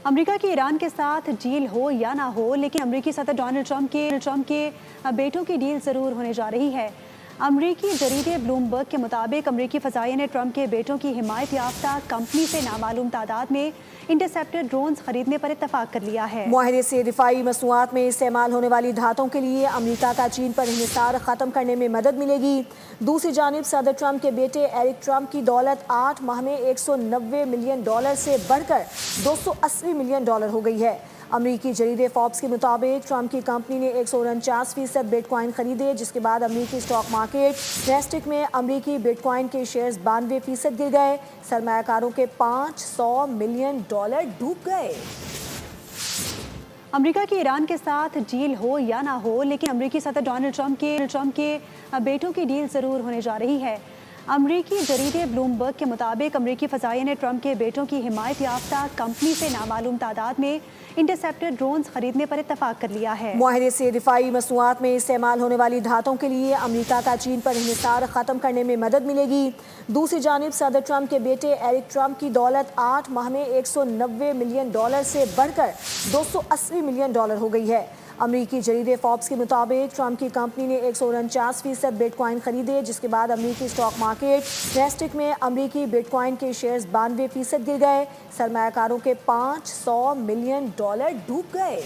امریکہ کی ایران کے ساتھ ڈیل ہو یا نہ ہو، لیکن امریکی صدر ڈونلڈ ٹرمپ کے بیٹوں کی ڈیل ضرور ہونے جا رہی ہے۔ امریکی جریدے بلومبرگ کے مطابق امریکی فضائیہ نے ٹرمپ کے بیٹوں کی حمایت یافتہ کمپنی سے نامعلوم تعداد میں انٹرسیپٹر ڈرونز خریدنے پر اتفاق کر لیا ہے۔ معاہدے سے دفاعی مصنوعات میں استعمال ہونے والی دھاتوں کے لیے امریکہ کا چین پر انحصار ختم کرنے میں مدد ملے گی۔ دوسری جانب صدر ٹرمپ کے بیٹے ایرک ٹرمپ کی دولت 8 ماہ میں $190 ملین سے بڑھ کر $280 ملین ہو گئی ہے۔ امریکی جریدے فوربس کے مطابق ٹرمپ کی کمپنی نے 149% بٹ کوائن خریدے، جس کے بعد امریکی اسٹاک مارکیٹ نیسڈیک میں امریکی بٹ کوائن کے شیئرز 92% گر گئے۔ سرمایہ کاروں کے $500 ملین ڈوب گئے۔ امریکہ کی ایران کے ساتھ ڈیل ہو یا نہ ہو، لیکن امریکی صدر ڈونلڈ ٹرمپ کے بیٹوں کی ڈیل ضرور ہونے جا رہی ہے۔ امریکی جریدے بلومبرگ کے مطابق امریکی فضائیہ نے ٹرمپ کے بیٹوں کی حمایت یافتہ کمپنی سے نامعلوم تعداد میں انٹرسیپٹر ڈرونز خریدنے پر اتفاق کر لیا ہے۔ معاہدے سے دفاعی مصنوعات میں استعمال ہونے والی دھاتوں کے لیے امریکہ کا چین پر انحصار ختم کرنے میں مدد ملے گی۔ دوسری جانب صدر ٹرمپ کے بیٹے ایرک ٹرمپ کی دولت 8 ماہ میں $190 ملین سے بڑھ کر $280 ملین ہو گئی ہے۔ امریکی جریدے فوربس کے مطابق ٹرمپ کی کمپنی نے 149% بٹ کوائن خریدے، جس کے بعد امریکی اسٹاک مارکیٹ نیسڈیک میں امریکی بٹ کوائن کے شیئرز 92% گر گئے۔ سرمایہ کاروں کے $500 ملین ڈوب گئے۔